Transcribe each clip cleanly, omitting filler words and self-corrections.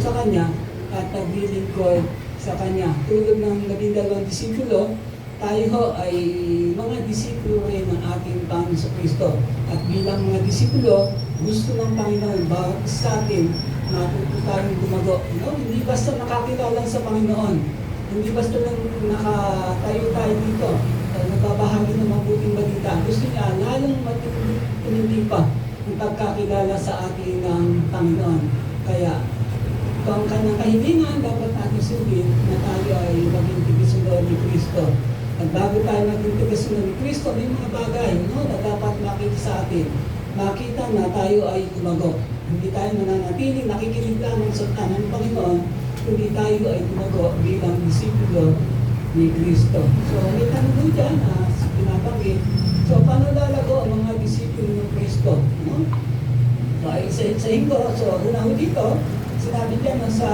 sa Kanya at naglilingkod sa Kanya. Tulad ng 12 disipulo, tayo ho ay mga disipulo rin ng ating Panginoon Kristo. At bilang mga disipulo, gusto ng Panginoon bawat sa atin matuto tayong gumago. No? Hindi basta nakakilala sa Panginoon, hindi basta lang nakatayo tayo dito, nagbabahagi ng mabuting balita. Gusto niya lalong matindi pa ang pagkakilala sa atin ng Panginoon. Kaya ito ang kanyang kahilingan, dapat natin sundin na tayo ay maging tigisunod ni Kristo. At bago tayo maging tigisunod ni Kristo, may mga bagay na dapat makita sa atin. Makita na tayo ay gumago. Hindi tayo mananatiling nakikinig lamang sa salita ng Panginoon, kundi tayo ay gumago bilang disipulo ni Kristo. So, may tanong po dyan na pinabanggit. So, paano lalago ang mga disipulo ng Kristo? No? So, ay isa-isahin ko. So, una ho dito, sinabi dyan na sa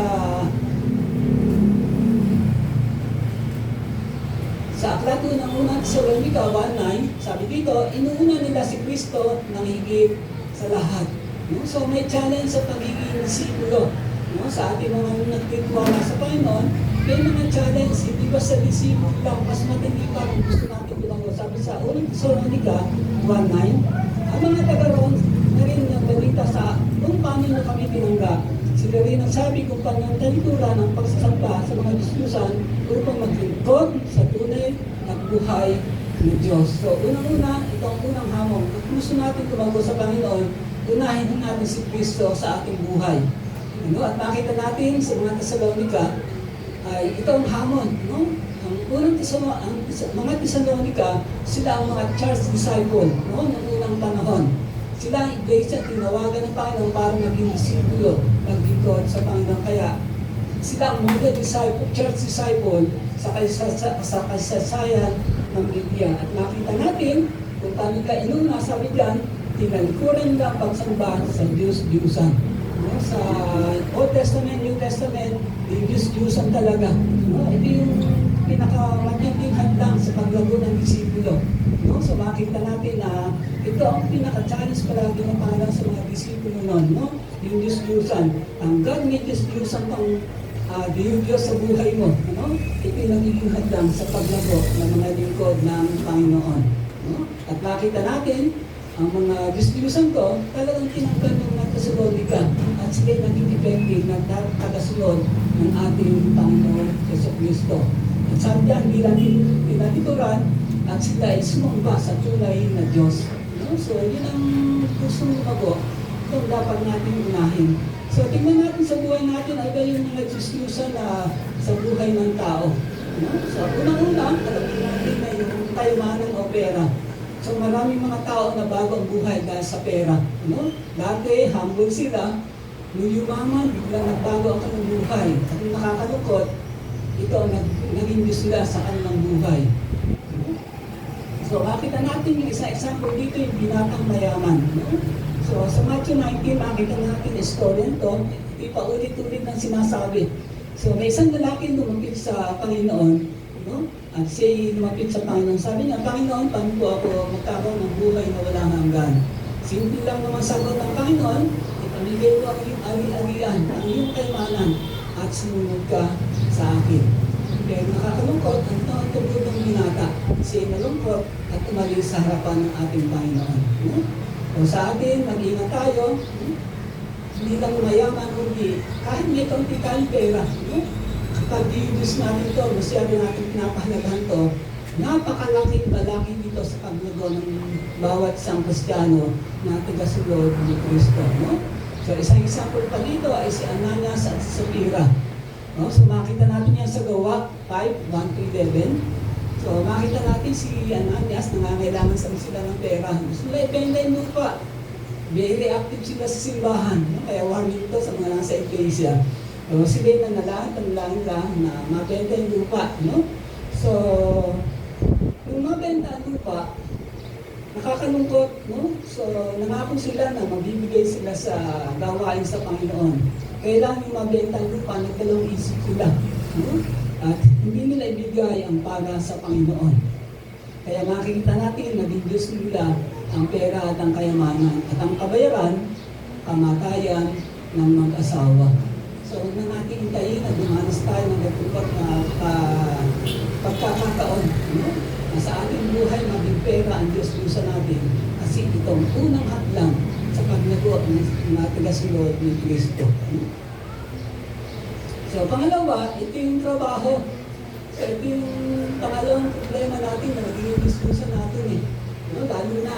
aklat ng unang Thessalonica 1:9, sabi dito, inuuna nila si Kristo ng higit sa lahat. No? So, may challenge sa pagiging disipulo. No? Sa ating mga nagtitiwala sa Panginoon, may mga challenge, hindi ba sa disipulo lang, mas matindi pa kung gusto natin bilang sabi sa unang Thessalonica 1:9, ang mga taga-roon na rin nagbalita sa kung paano na kami tinanggap. Sila rin ang sabi kung paano ang talikuran ng pagsasamba sa mga diskusan upang maglingkod sa tunay na buhay ng Diyos. So, unang-una, ito ang unang hamon. Kung gusto natin tumago sa Panginoon, unahin natin si Kristo sa ating buhay. At nakita natin sa mga Thessalonica, ay ito ang hamon. No? Ang unang mga Thessalonica, sila ang mga church disciple noong unang panahon. Sila ang iglesia, tinawagan ng Panginoon para maging disipulo, maglingkod sa Panginoon. Kaya sila ang mga church disciple sa kasaysayan ng Biblia. At nakita natin kung paano ka inuna, sabi diyan, tinalikuran nila ang pagsamba sa Diyos-Diyusan. No? Sa Old Testament, New Testament, yung Diyos-Diyusan talaga. No? Ito yung pinakamatinding hadlang sa paglago ng disipulo. No? So makita natin na ito ang pinaka-challenge palagi ng Panginoon sa mga disipulo noon. No? Yung Diyos-Diyusan. Ang God may Diyos-Diyusan pang Diyos sa buhay mo. No? Ito yung nagiging hadlang sa paglago ng mga lingkod ng Panginoon. No? At makita natin ang mga Diyos-Diyusan ko, talagang tinanggal ng mga Thessalonica at sila naging effective na tagasunod ng ating Panginoon Jesucristo. At sabi diyan, bilang tinatituran at sila ay sumamba sa tunay na Diyos. No? So, yun ang gustong lumago. Ito ang dapat natin unahin. So, tingnan natin sa buhay natin, ay ba yung mga Diyos-Diyusan na sa buhay ng tao. No? So, unang-una, talagang natin na yung kayamanan o pera. So maraming mga tao na bago ang buhay dahil sa pera. No? Dati, humble sila. Nung yumaman, biglang nagbago ang kanilang buhay. At kung nakakalungkot, ito ang naging Diyos nila sa kanilang buhay. No? So makita natin yung isang example dito, yung binatang mayaman. No? So sa Matthew 19, makita natin yung story nito. Ito paulit-ulit ng sinasabi. So may isang lalaki lumapit sa Panginoon. No? At siya lumapit sa Panginoon. Sabi niya, Panginoon, paano po ako magkaroon ng buhay na walang hanggan? Simple lang naman sagot ng Panginoon, ipamigay ko ang iyong ari-arian, ang iyong kayamanan, at sumunod ka sa akin. Pero nakakalungkot, ang tungkol ng binata, siya nalungkot at umalis sa harapan ng ating Panginoon. No? O sa atin, mag-ingat tayo, hindi lang mayaman, kundi kahit may kaunti tayong pera. No? Kapag i-use natin ito, masyado natin pinapahalagahan ito, napakalaking balaki dito sa paglago ng bawat isang Kristiyano na tagasunod ni Kristo. No? So isang example pa dito ay si Ananias at Sapphira. No? So makita natin yan sa Gawa 5:1-11. So makita natin si Ananias, nangangailangan sila ng pera. Gusto nila ibenta yung lupa. Very active sila sa simbahan. No? Kaya warning ito sa mga nasa iglesia. So, sila na panalangin lang na mabenta yung lupa. No? So, yung mabenta ang lupa, nakakalungkot. No? So, nangako sila na magbibigay sila sa gawain sa Panginoon. Kailangan yung mabenta ang lupa, nagdalawang isip sila. No? At hindi nila ibigay ang para sa Panginoon. Kaya makikita natin, naging Diyos nila ang pera at ang kayamanan. At ang kabayaran, kamatayan ng mag-asawa. So So, huwag na natin hintayin na dumanas tayo ng nagtupag na pagkakataon. No? Na sa ating buhay, maging pera ang Diyos sa natin. Kasi itong unang hadlang sa paglago ng natigasulod ni Kristo. So, pangalawa, ito yung trabaho. So, ito yung pangalawang problema natin na naging diskusa natin eh. No? Lalo na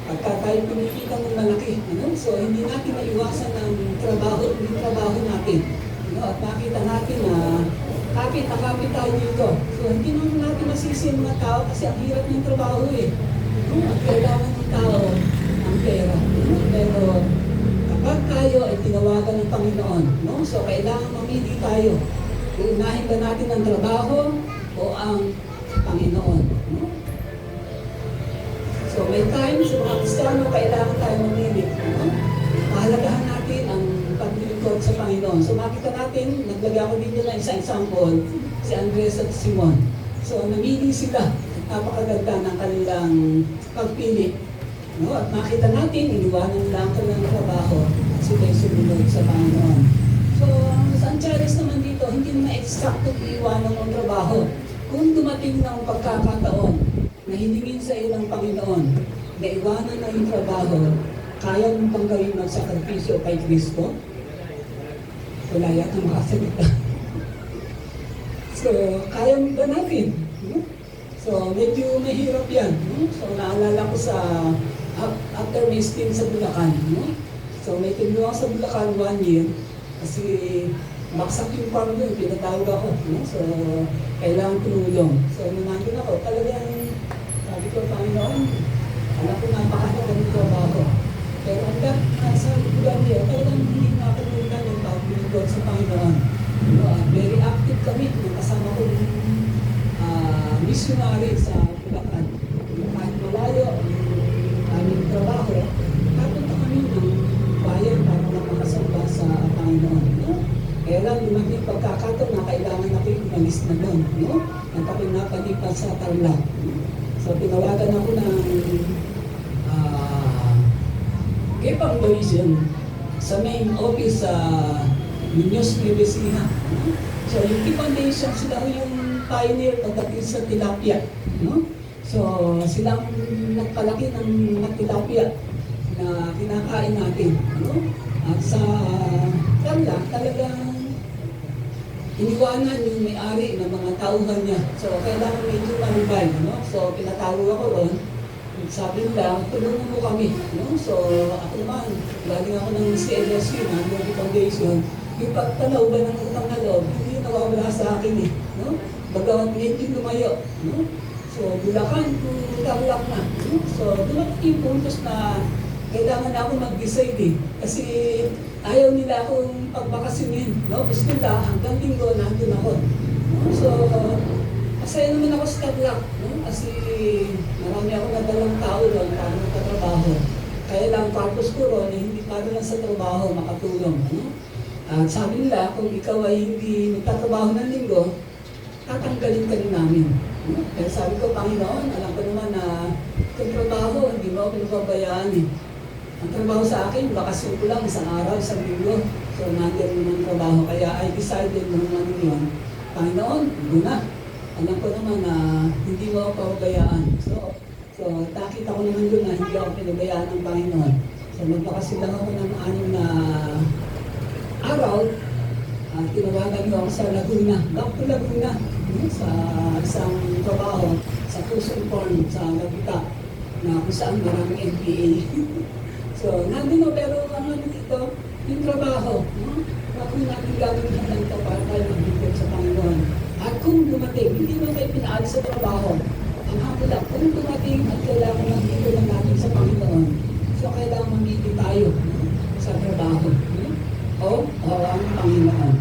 pagka tayo kumikita ng malaki. Ano? So, hindi natin maiwasan ng trabaho natin. No? At nakita natin na kapit tayo dito. So, hindi naman natin masisi ang mga tao kasi ang hirap ng trabaho eh. No? At kailangan ng tao ang pera. No? Pero kapag tayo ay tinawagan ng Panginoon, no? So, kailangan mamili tayo. Uunahin ba natin ang trabaho o ang Panginoon? No? So, may time sa mga Kristiyano, kailangan tayo mamili. No? Pahalagahan natin ang paglilingkod sa Panginoon. So, makita natin, naglagay ako dito na isang example, si Andres at Simon. So, namili sila. Napakaganda ng kanilang pagpili. No? At makita natin, iniwanan nila ang kanilang trabaho at sila sumunod sa Panginoon. So, ang challenge naman dito, hindi naman eksakto iiwanan ang trabaho. Kung dumating ng pagkakataon na hiningin sa iyo ng Panginoon, na iwanan na yung trabaho, kaya mong pang gawin ng sakripisyo kay Kristo? Wala yata makasalita. So, kaya mo ba natin? So, medyo mahirap yan. So, naalala ko sa after may stint sa Bulacan. So, may tinulong ako sa Bulacan 1 year kasi baksak yung farm doon, pinatawag ako. So, kailangan tumulong. So, nung nandun ako, talagang sabi ko, Panginoon, alam ko napakahalaga ng trabaho. Pero hanggang nasa lugar niya, talagang hindi nakatulungan yung paglilingkod sa Panginoon. Very active kami, kasama ko yung missionary sa Bulacan. Kahit malayo yung aming trabaho, napunta kami ng bayan para makasamba sa Panginoon. Kaya lang, lumaging pagkakataon na kailangan natin umalis na doon. Nagpapinapalipan sa Tarlac. So, tinawagan ako ng Kepang Division sa main office sa Muñoz Nuevecina. So, yung Kepang Division, sila yung pioneer pagdating sa tilapia. No? So, silang nagpalaki ng tilapia na kinakain natin. No? At sa Tarlac, talagang iniwanan yung may-ari ng mga tauhan niya. So, kailangan medyo manubay. No? So, pinatawag ako ron. Sabi nila, tulungan mo kami. No? So, ako naman, galing ako ng CLSU, ng Foundation. Yung pagtanaw ba ng utang na loob, hindi nawawala sa akin eh. No? Bagawat medyo lumayo. No? So, Bulacan, Tarlac na. No? So, dumating yung puntos na kailangan na ako mag-decide eh. Kasi ayaw nila akong pagbakasyonin. No? Gusto nila, hanggang linggo, nandun ako. No? So, masaya naman ako sa Tarlac. No? Kasi marami ako nadalang tao doon para magkatrabaho. Kaya lang, purpose ko ron, hindi para lang sa trabaho, makatulong. No? At sabi nila, kung ikaw ay hindi magtatrabaho ng linggo, tatanggalin ka rin namin. No? Kaya sabi ko, Panginoon, alam ko naman na itong trabaho, hindi mo ako pinababayaan eh. Ang trabaho sa akin, bakasyon ko lang, isang araw, isang linggo. So, nandiyan naman ang trabaho. Kaya I decided naman yun, Panginoon, guna. Alam ko naman na hindi mo ako pabayaan. So nakita ko naman doon na hindi ako pinabayaan ng Panginoon. So, magbakasyon lang ako ng 6 na araw. Tinawagan niyo ako sa Laguna. Back to Laguna. Sa isang trabaho sa Tucson Farm sa Laguna na kung saan maraming NPA. So, nandun mo, pero ang ano dito, yung trabaho, bakit natin gagawin na ito para tayo magbigay sa Panginoon. At kung dumating, hindi mo kayo pinaalis sa trabaho, ang hapon lang, kung dumating at kailangan magbigay lang natin sa Panginoon, so kailangan mamili tayo sa trabaho. O ang Panginoon.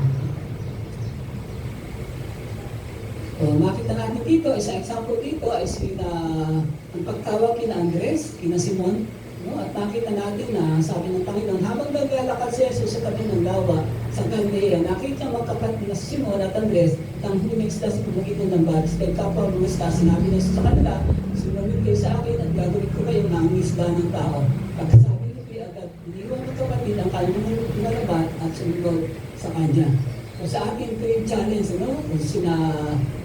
So, makita natin dito, isang example dito ay sina ang pagtawag kina Andres, kina Simon. No? At nakita natin na sabi ng Panginoon, habang naglalakad si Jesus sa tabi ng lawa sa Galilea, nakita magkapatid na si Simon at Andres, nang humigsta sa pamagitan ng bags, kay kapwa mga isda, sinabi na sa kanila, sumunod kayo sa akin at gagawin ko kayo ng isda ng tao. Pagkasabi ko kayo agad, iniwan ng kapatid ang kanyang pinalabat at at sumunod sa Kanya. So sa ating third challenge, kung sina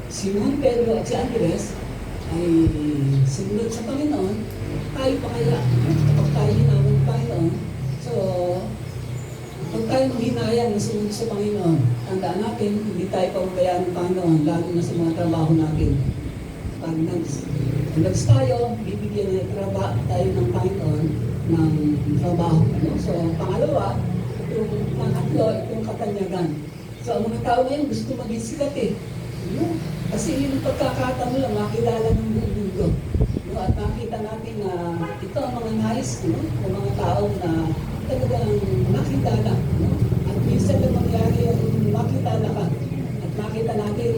Simon, Pedro at si Andres ay sumunod sa Panginoon, tayo pa kaya, kapag tayo hinawag ng Panginoon, so huwag tayo manghinayang na sumunod sa Panginoon. Tandaan natin, hindi tayo pababayaan ng Panginoon, lalo na sa mga trabaho natin. Pag nags tayo, bibigyan na tayo ng Panginoon ng trabaho. So, pangalawa, itong pangatlo, itong katanyagan. So, ang mga tao ngayon gusto maging sikat eh. Kasi yun ang pagkakataon lang, makilala ng buong mundo. At nakita natin na ito ang mga nais, ang mga tao na talagang makilala. At minsan lang mangyari ang makilala ka. At makita natin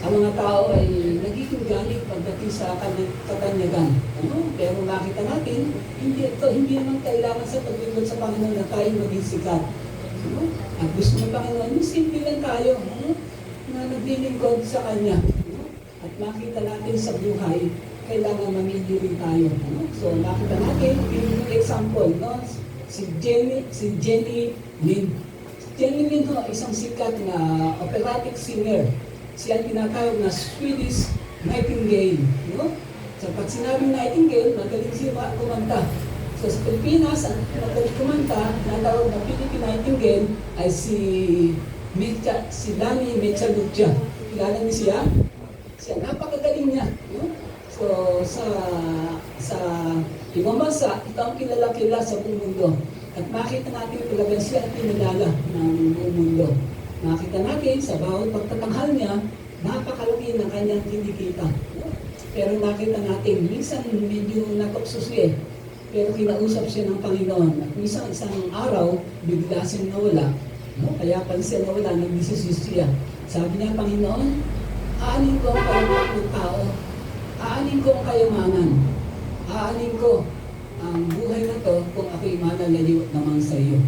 ang mga tao ay nagiging galit pagdating sa katanyagan. Pero makita natin, hindi naman kailangan sa paglingkod sa Panginoon na tayo maging sikat. At gusto ng Panginoon, yung simple lang tayo na naglilingkod sa Kanya. At makita natin sa buhay, kailangan mamili rin tayo. So makita natin, yung example, si Jenny Lin. Jenny Lin isang sikat na operatic singer. Siya tinatawag na Swedish Nightingale. So pag sinabing Nightingale, magaling siya kumanta. So sa Pilipinas, ang magaling kumanta, tinatawag na Philippine Nightingale ay si Lani Mechalucha. Kilala niyo siya? Siya, napakagaling niya. So sa ibang bansa, ito ang kilala sa buong mundo. At makita natin talaga siya at pinalala ng buong mundo. Makita natin sa bawat pagtatanghal niya, napakalaki ng kanyang kinikita. Pero nakita natin, minsan medyo natoksos siya pero kinausap siya ng Panginoon. At minsan isang araw, bigla siyang nawala. Kaya pag siya nawala, nagdesisyon siya. Sabi niya, Panginoon, aanin ko ang kalapag ng tao. Aanin ko ang kayamanan. Aanin ko ang buhay na to kung ako'y manalaliwat naman sa iyo.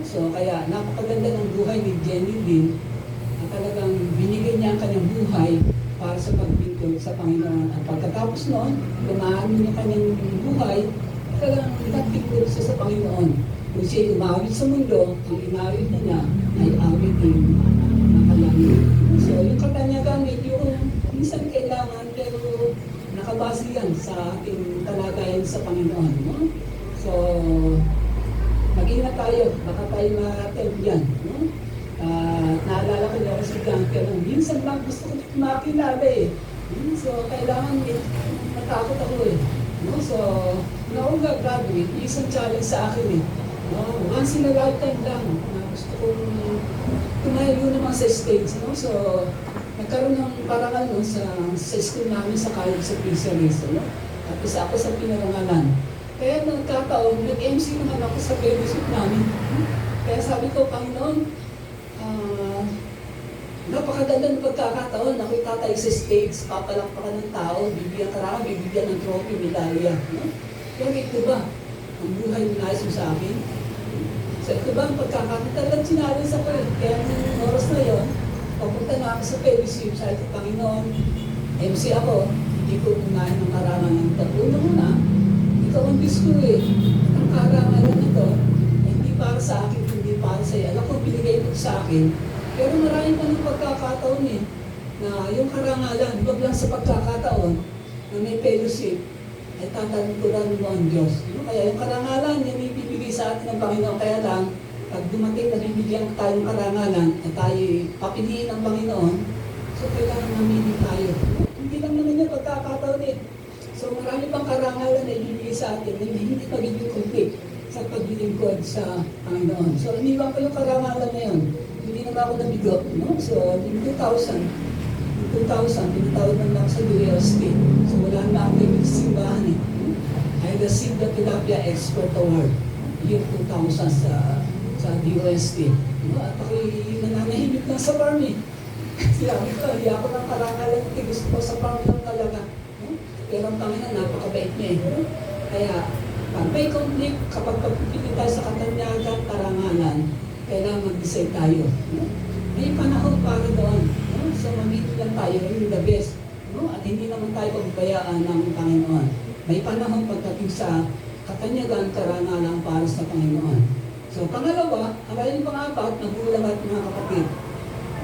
So kaya napakaganda ng buhay ni Jenny Lin at talagang binigay niya ang kanyang buhay para sa pagbingkod sa Panginoon. At pagkatapos noon, lumaan niya kanyang buhay, talagang nagbingkod siya sa Panginoon. Kung siya umawit sa mundo, ang inawit na niya ay awitin ng kalangit. So yung katanyagan, medyo minsan kailangan pero nakabase yan sa ating talagayan sa Panginoon. So mag-ingat tayo, baka tayo ma-tempt yan. Naalala ko lang si John, pero minsan lang gusto ko makilala eh. So, kailangan matakot ako eh. So, noong graduate, isang challenge sa akin eh. Once in a lifetime lang, gusto kong tumayo naman sa stage. So, nagkaroon ng parangal sa school namin sa college sa Fisheries. At isa ako sa pinarangalan. Kaya nagkataon, nag-MC naman ako sa fellowship namin. Kaya sabi ko, Panginoon, napakaganda ng pagkakataon, ako'y tatay sa stage, papalakpakan ng tao, bibigyan karama, bibigyan ng trophy, medalya. Pero ito ba, ang buhay na nais mo sa akin? So ito ba ang pagkakataon? Talagang sinalins ako eh. Kaya nung oras na yun, papunta na ako sa fellowship, sabi ko, Panginoon, MC ako, hindi ko unahin ng karama ng tatlo muna. Ikaw ang Diyos ko eh. Ang karangalan na ito, hindi para sa akin, hindi para sa iyo. Alam ko, binigay mo sa akin. Pero maraming pa ng pagkakataon eh, na yung karangalan, huwag lang sa pagkakataon na may fellowship, ay tatanturan mo ang Diyos. Kaya yung karangalan, yan ibibigay sa atin ng Panginoon. Kaya lang, pag dumating na bibigyan tayo ng karangalan at tayo papiliin ng Panginoon, so kailangan mamili tayo. Hindi lang naman yung pagkakataon eh. So marami pang karangalan na ibibigay sa atin na hindi magiging complete sa paglilingkod sa Panginoon. So iniwan ko yung karangalan na yun. Hindi naman ako nabigo. So in 2000, tinatawag na ako sa DOST. So wala na ako yung simbahan eh. I received the Tilapia Expert Award year 2000 sa DOST. At ako'y nananahimik lang sa farm eh. Sinabi ko, hindi ako ng karangalan. Gusto ko sa farm lang talaga. Pero ang Panginoon, napakabait niya eh. Kaya, pag may conflict, kapag pagpipili tayo sa katanyagan, karangalan, kailangan mag-decide tayo. May panahon para doon. So, mamili lang tayo, yung the best. At hindi naman tayo pagbayaan ng Panginoon. May panahon pagdating sa katanyagan, karangalan para sa Panginoon. So, pangalawa, ang kanyang pang-apat, nagulang at mga kapatid.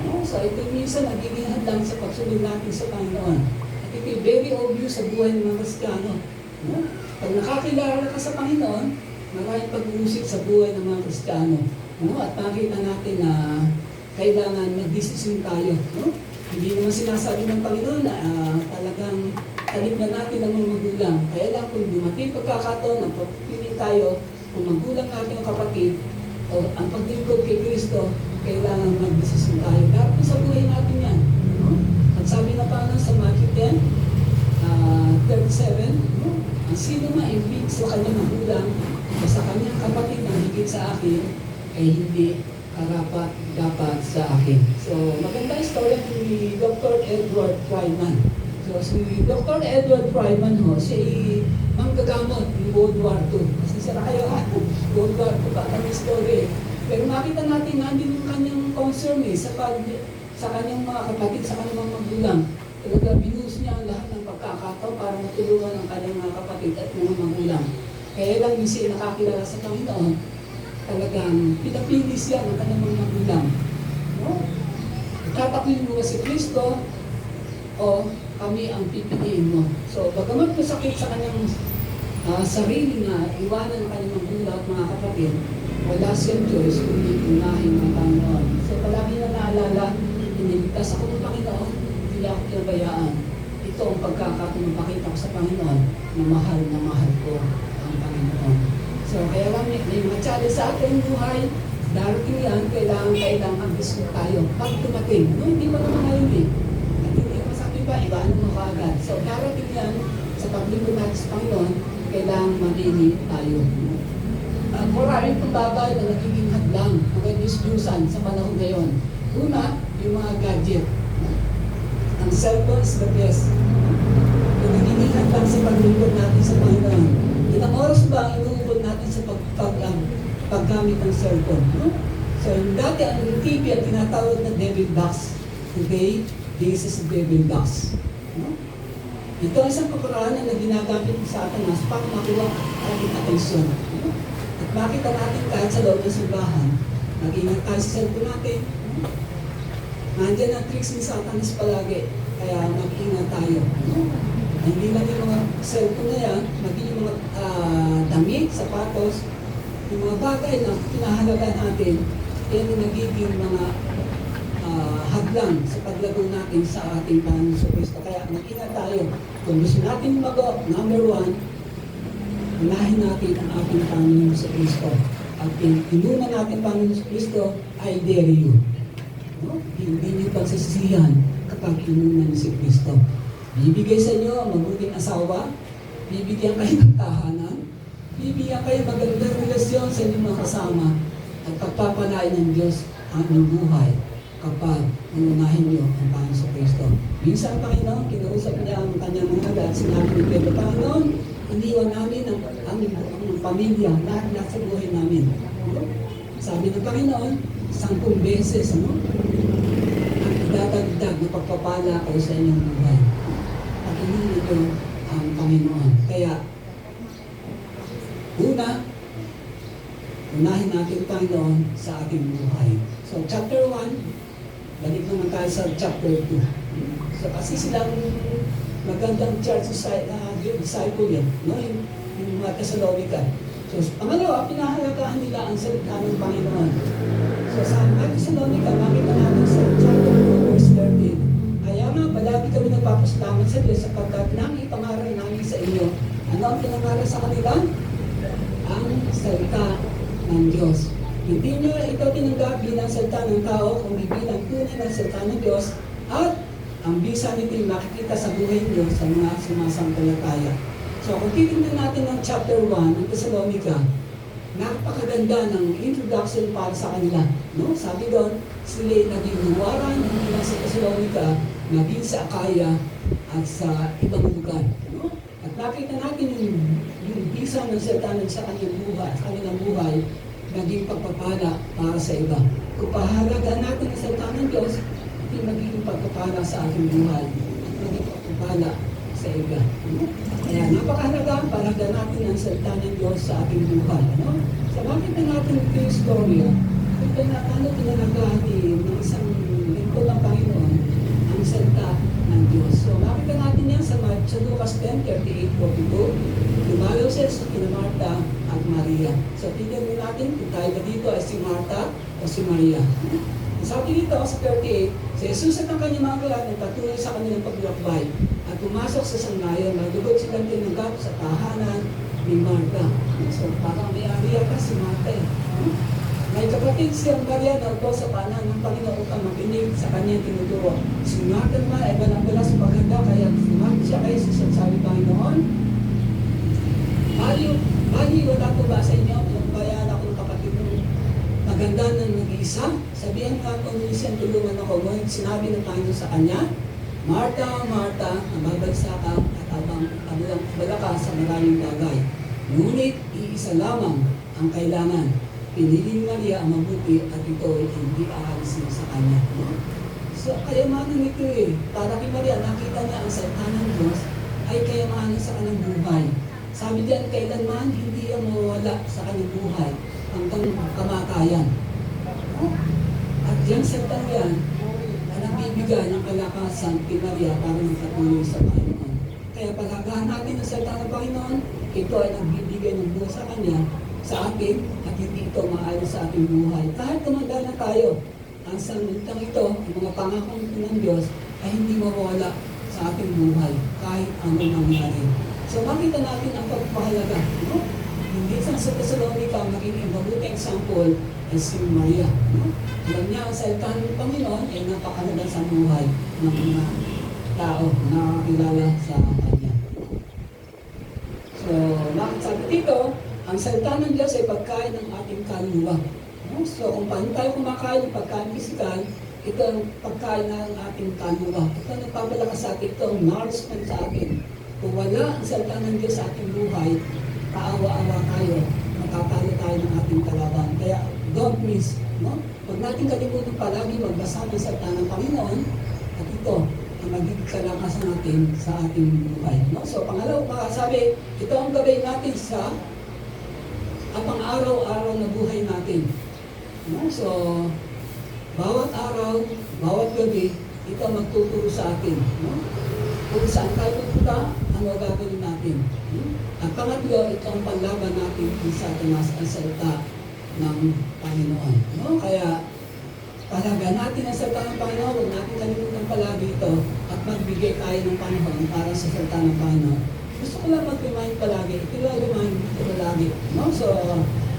No? So, ito minsan nagiging hadlang sa pagsunod natin sa Panginoon. At ito very obvious sa buhay ng mga Kristiyano. No? Pag nakakilala ka sa Panginoon, maraming pag-uusik sa buhay ng mga Kristiyano. No? At makita natin na kailangan mag-desisyon tayo. No? Hindi naman sinasabi ng Panginoon na talagang talib na natin ang mga magulang. Kaya lang kung dumating pagkakataon na pagpili tayo, kung magulang natin ang kapatid, o ang paglingkod kay Kristo, kailangan mag-desisyon tayo. Dapat sa buhay natin yan. No? At sabi na Panginoon sa Matthew 10, 37, no? Ang sino maibig sa kanyang magulang o sa kanyang kapatid na higit sa akin, ay hindi karapat dapat sa akin. So, maganda istorya ni Dr. Edward Friedman. So, si Dr. Edward Friedman siya ay manggagamot ng World War II. Kasi sira kayo World War II ba? Ang story. Pero makita natin nandun yung kanyang concern sa kanyang mga kapatid, sa kanyang mga magulang. Talaga binuhos niya ang lahat ng pagkakataon para matulungan ang kanyang mga kapatid at mga magulang. Kaya lang yung siya nakakilala sa Panginoon, talagang pinapili siya ng kanyang mga magulang. No? Tatakwin mo si Kristo o kami ang pipiliin mo. So, bagamat masakit sa kanyang sarili na iwanan ng kanyang magulang at mga kapatid, wala siyang Diyos kundi unahin ng Panginoon. So, palagi na naalala, iniligtas ako ng Panginoon, hindi ako pinabayaan. Ito ang pagkakataon pakita ko sa Panginoon na mahal ko ang Panginoon. So, kaya lang may mga challenge sa ating buhay, darating yan, kailangan mag-gusto tayo. Pag tumating, no, hindi pa naman ngayon eh. At hindi mo sabi ba, ibaan mo kaagad. So, darating yan, sa paglingkod natin sa Panginoon, kailangan mamili tayo. Maraming pagbabay na nagiging hadlang, mga disjusan sa panahon ngayon. Una, yung mga gadget. Ang cellphone is the best. Yung nagiging hadlang sa paglingkod natin sa Panginoon. Ilang oras ba ang inuubod natin sa paggamit ng cellphone? No? So, yung dati ang TV ang tinatawag na devil box. Today, this is devil box. No? Ito ang isang kaparaanan na ginagamit sa Satanas para makuha ang ating atensyon. No? At makita natin kahit sa loob ng simbahan, mag-ingat tayo sa cellphone natin. No? Nandiyan ang tricks ni Satanas palagi, kaya mag-ingat tayo. No? Hindi lang yung mga cellphone na yan, maging yung mga damit, sapatos, yung mga bagay na pinahalaga natin, yan yung nagiging mga hadlang sa paglago natin sa ating Panginoon sa Kristo. Kaya mag-ingat tayo. Kung gusto natin number one, unahin natin ang ating Panginoon sa Kristo. At inuna natin Panginoon sa Kristo, I dare you. No? Hindi niyo pagsasisihan kapag inuna niyo si Kristo. Bibigay sa inyo ang mabuting asawa, bibigyan kayo ng tahanan, bibigyan kayo magandang relasyon sa inyong mga kasama, at pagpapalain ng Diyos ang inyong buhay kapag unahin niyo ang Panginoon sa Kristo. Minsan, Panginoon, kinausap niya ang kanyang mga at sinabi ni Pedro, Panginoon, iniwan namin ang pamilya, lahat sa buhay namin. Sabi ng Panginoon, 10 beses, ang idadagdag na pagpapala kayo sa inyong buhay. At inunin niyo ang Panginoon. Kaya, unahin natin Panginoon sa ating buhay. So, chapter 1, balik naman tayo sa chapter 2. So, kasi silang magandang church disciple yan, no? Yung mga Thessalonica. So, pangalawa, pinahalagahan nila ang salita ng Panginoon. So, sa mga Thessalonica, makita natin sa chapter 2, verse 13. Kaya nga, palagi kami nagpapasalamat sa Diyos sapagkat nang ipangaral namin sa inyo. Ano ang pinangaral sa kanila? Ang salita ng Diyos. Hindi nyo ito tinanggap bilang salita ng tao, kundi bilang tunay ng salita ng Diyos, at ang bisa nito yung makikita sa buhay nyo sa mga sumasampalataya. So, kung titignan natin ng chapter 1 ng Thessalonica, napakaganda ng introduction para sa kanila. No? Sabi doon, sila naging huwaran, hindi lang sa Thessalonica, maging sa Akaya at sa ibang lugar. No? At nakita natin yung bisa ng salita sa kanilang buhay, naging pagpapala para sa iba. Kung pahalagaan natin ang salita ng Diyos, hindi magiging pagpapala sa ating buhay. Magiging pagpapala sa iba. Kaya napakahalaga, pahalagaan natin ang salita ng Diyos sa ating buhay. Sa So makita natin ito yung storya, ito na paano pinanaghahatiin ng isang lingkod ng Panginoon ang salita ng Diyos. So makita natin yan sa Lucas 10:38-42. Dumalaw si Jesus kina Marta at Maria. So tignan mo natin kung tayo ba dito ay si Marta o si Maria. Sabi dito sa 38, si Jesus at ang kanyang mga kalat nagpatuloy sa kanilang paglakbay at pumasok sa sanglayan, magdugod silang tinanggap sa tahanan ni Marta. So parang may area pa si Marta eh. May kapatid siyang Maria na upo sa panan ng Panginoon upang makinig sa kanyang tinuturo. Si Marta naman ay walang sa paghanda kaya sumati siya kay Jesus at sabi, Panginoon, Bali, wala po ba sa inyo kung bayaan ako ng kapatid mo maganda na nag-iisa? Sabihan nga kung minsan tulungan ako. Ngunit sinabi ng Panginoon sa kanya, Marta, Marta, nababagsa ka at abang abala ka sa maraming bagay. Ngunit iisa lamang ang kailangan. Pinili ni Maria ang mabuti at ito ay hindi aalisin sa kanya. So, kayamanan nito eh. Para kay Maria, nakita niya ang salita ng Diyos ay kayamanan sa kanyang buhay. Sabi diyan, kailanman hindi ang mawawala sa kanyang buhay hanggang kamatayan. At yan sa yan, ang nagbibigay ng kalakasan kay Maria para magpatuloy sa Panginoon. Kaya pagkagahan natin ang salita ng Panginoon, ito ay nagbibigay ng buhay sa Kanya, sa atin, at hindi ito maayos sa ating buhay. Kahit tumanda na tayo, ang salitang ito, ang mga pangakong ng Diyos, ay hindi mawawala sa ating buhay, kahit ano nangyari. So makita natin ang pagpahalaga. No? Hindi sa Thessalonica, magiging mabuting example ay si Maria. No? Alam niya, ang salita ng Panginoon ay napakahalaga sa buhay ng mga tao na nakakilala sa Kanya. So, bakit sabi dito, ang salita ng Diyos ay pagkain ng ating kaluluwa. No? So, kung paano tayo kumakain ng pagkain pisikal, ito ang pagkain ng ating kaluluwa. Ito ang nagpapalakas sa atin, ito ang nourishment sa atin. Kung wala ang salita ng Diyos sa ating buhay, kaawa-awa tayo, matatalo tayo ng ating kalaban. Kaya, don't miss. No? Huwag natin kalimutan palagi magbasa ng salita ng Panginoon at ito ang magiging kalakasan natin sa ating buhay. No? So, pangalawa, sabi, ito ang gabay natin sa pang-araw-araw na buhay natin. No? So, bawat araw, bawat gabi, ito magtuturo sa atin. No? Kung saan tayo pupunta, ano gagawin natin. At pangatlo, ito ang panlaban natin sa Satanas ang salita ng Panginoon. No? Kaya, palaga natin ang salita ng Panginoon, huwag natin kalimutan palagi ito at magbigay tayo ng panahon para sa salita ng Panginoon. Gusto ko lang mag-remind palagi, ito lang remind ito palagi. No? So,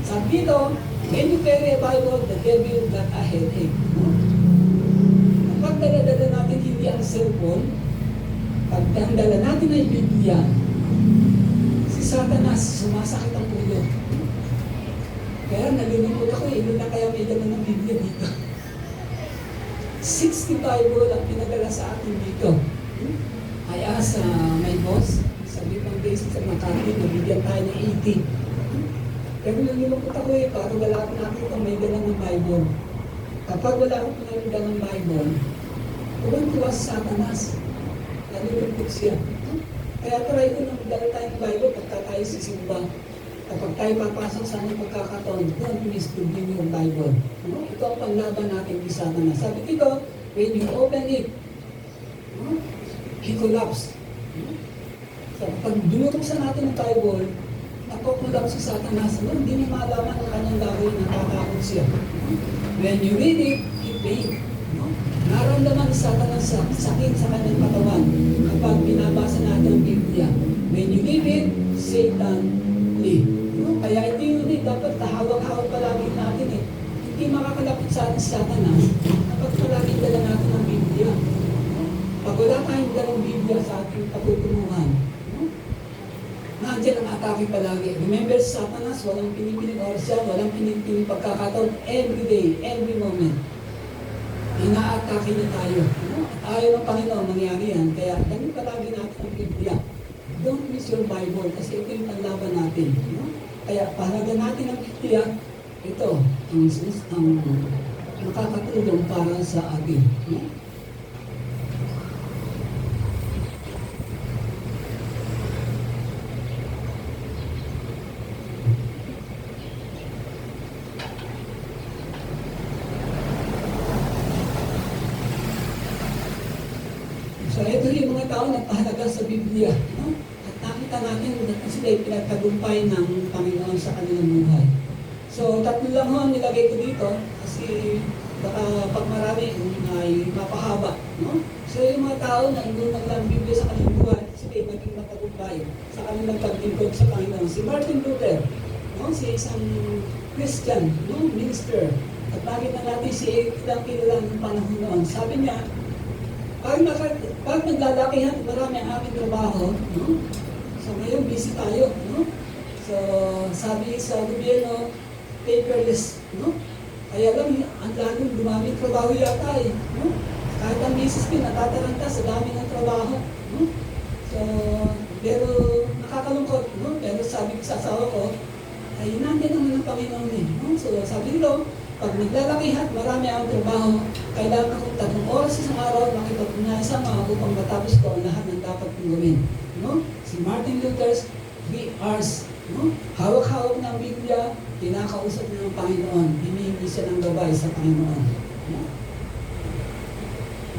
sabi dito, when you carry a Bible, the devil got a headache. No? Kapag dala-dala natin hindi ang cellphone, pag dala natin ay Biblia, si Satanas sumasakit ang ulo. Kaya nalulungkot ako, ilan na kaya may dala ng Biblia dito. 60 Bible ang pinadala sa atin dito. I asked my boss, sabi pang days sa Makati, nabigyan tayo ng 80. Pero nalulungkot ako para wala akong nakita may dala ng Bible. Kapag wala akong nakita ng Bible, tuwan-tuwa sa Satanas. Nalulungkot siya. Kaya try ko nang dala tayo ng Bible pagka tayo sisimba. Kapag tayo papasok sa aming pagkakataon, don't miss to bring your Bible. No? Ito ang panlaban natin ni Satanas. Sabi dito, when you open it, no? He collapsed. No? So, pag binubuksan natin ang Bible, nakokolapse si Satanas. No? Hindi niya malaman ang kanyang gagawin, natatakot siya. No? When you read it, he paid. No? Naramdaman ni Satanas sa sakit sa kanyang katawan kapag binabasa natin ang Biblia. When you read it, Satan leave. No? Kaya ito yun dapat kahawak-hawak palagi natin eh. Hindi makakalapit sa atin sa Satanas kapag palagi dala natin ang Biblia. No? Pag wala tayong dalang Biblia sa ating pagtutunguhan, no? Nandiyan ang atake palagi. Remember, Satanas, walang pinipiling oras yan, walang pinipiling pagkakataon, every day, every moment. Ina-atake niya tayo. No? Ayaw ng Panginoon mangyari yan. Kaya ganun palagi natin ang Biblia. Don't miss your Bible kasi ito yung panlaban natin. No? Kaya pahalaga natin ang Biblia, ito ang nakakatulong para sa atin. No? tao nagpahalaga sa Biblia. No? At nakita natin na sila ay pinagtagumpay ng Panginoon sa kanilang buhay. So, tatlo lang ho ang nilagay ko dito kasi baka pag marami ay mapahaba. No? So, yung mga tao na inunang lang Biblia sa kanilang buhay, sila ay naging matagumpay sa kanilang paglingkod sa Panginoon. Si Martin Luther, no? Si isang Christian, no? Minister. At nakita natin si ilang kilalang panahon noon. Sabi niya, pag naglalakihan, marami ang aming trabaho, no? So ngayon, busy tayo, no? So, sabi sa gobyerno, paperless, no? Kaya lang, ang lalong dumami trabaho yata eh, no? Kahit ang misis ko, natataranta sa dami ng trabaho, no? So, pero nakakalungkot, no? Pero sabi ko sa asawa ko, ay nandiyan naman ang Panginoon eh, no? So, sabi ko, pag naglalakihan, marami ang trabaho, kailangan akong 3 oras isang araw makipag-unahan sa mga upang matapos ko ang lahat ng dapat kong gawin. No? Si Martin Luther's 3 hours. No? Hawak-hawak ng Biblia, pinakausap niya ng Panginoon, hinihingi siya ng gabay sa Panginoon. No?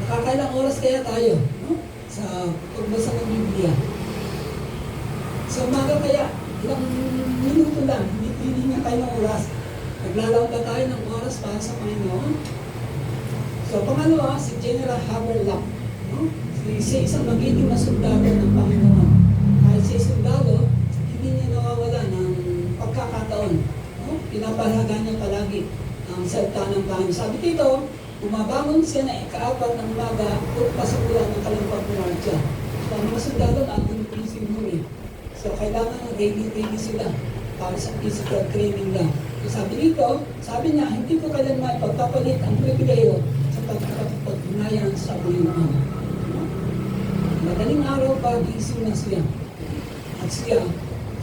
Nakakailang oras kaya tayo, no? Sa pagbasa ng Biblia. Sa umaga kaya, ilang minuto lang, hindi niya kayo ng oras. Naglalawag ba tayo ng oras para sa Panginoon? So, pangalawa, si General Haberlock. No? Si isang magiging na sundalo ng Panginoon. Kahit si sundalo, hindi niya nawawala ng pagkakataon. No? Pinapahalaga niya palagi ang salita ng Panginoon. Sabi dito, bumabangon siya na ika-4 ng umaga upang pasakulan ng kalampag marcha. So, ang mga sundalo na ang gumising huli. So, kailangan ready sila para sa physical training lang. So, sabi niya, hindi ko kailanman pagpapalit ang pribileyo sa pagkakapag-unayan sa Panginoon. Madaling araw, pagising na siya. At siya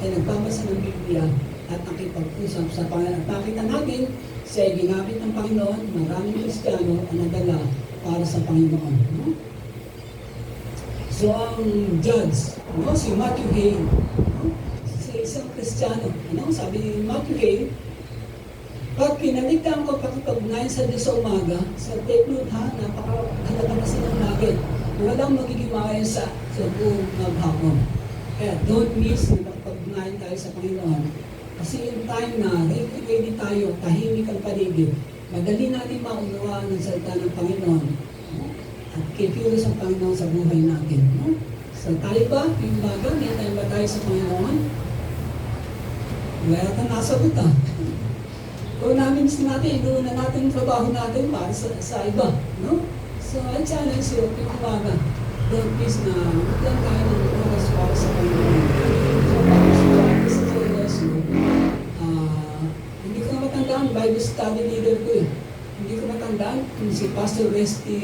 ay nagbabasa ng Biblia at nakipag-usap sa Panginoon. At nakita natin, siya ay ginamit ng Panginoon, maraming Kristiyano ang nadala para sa Panginoon. No? So, ang judge, no? Si Matthew Hay, no? Si isang Kristiyano, ano? Sabi ni Matthew Hay, pag pinaligtaan ko pakipag-unayan sa Diyos sa umaga, sa take note ha, napakahalaga kasi ng natin. Walang magiging maayos sa buong maghapon. Kaya don't miss na pakipag-unayan tayo sa Panginoon. Kasi yung time na ready tayo, tahimik ang paligid, madali natin maunawaan ng salita ng Panginoon. At kikilos ang Panginoon sa buhay natin. No? So tayo ba, yung umaga, may tayo ba tayo sa Panginoon? Wala kang nasagot ah. Kung namin natin, inuuna natin yung trabaho natin para sa iba. No? So, I challenge you, yung umaga, don't miss na maglang tayo ng oras para sa Panginoon. So, sa Jesu, hindi ko na matandaan, Bible study leader ko eh. Hindi ko matandaan kung si Pastor Resty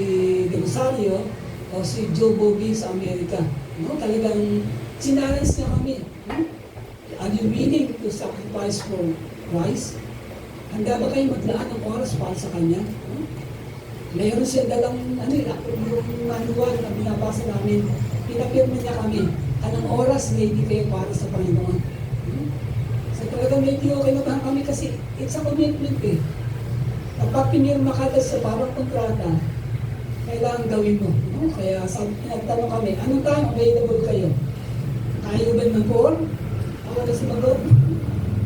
de Rosario o si Joe Bobby sa Amerika. No? Talagang sinarens niya kami. No? Are you willing to sacrifice for Christ? Handa ba kayo maglaan ng oras para sa Kanya? Mayroon siya dalang, yung manual na binabasa namin, pinapirma niya kami, anong oras ready kayo para sa Panginoon? So talagang medyo okay na kami kasi it's a commitment eh. Kapag pinirma ka sa parang kontrata, kailangan gawin mo. No? Kaya nagtanong kami, anong time available kayo? Kaya ba ng 4? Wala sumagot.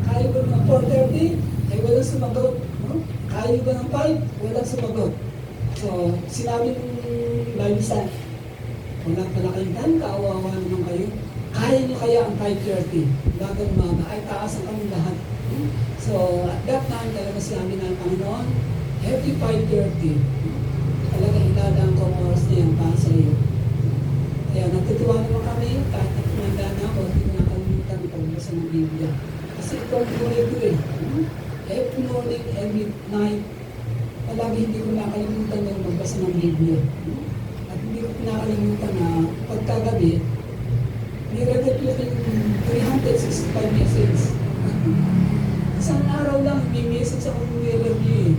Kaya ba ng 4:30? Ay walang sumagot. No? Kaya ba ng 5? Walang sumagot. So, sinabi ng Bible, walang palakinggan, kaawawa naman kayo. Kaya niyo kaya ang 5:30? Bagang umaga, ay taasan kami lahat. So, at that time, talaga sinabi ng Panginoon, every 5:30, talaga iladaan ko ang oras na yan para sa iyo. Kaya natutuwa naman kami, kahit nakumanda na ako, hindi ko nakalimutan ang pagbasa ng Biblia. Kasi ito ang buhay ko eh. Every morning, every night, palagi hindi ko nakalimutan na magbasa ng Biblia. At hindi ko nakalimutan na pagkagabi, nire-review ko yung 365 messages. Isang araw lang, may message ako nire-review eh.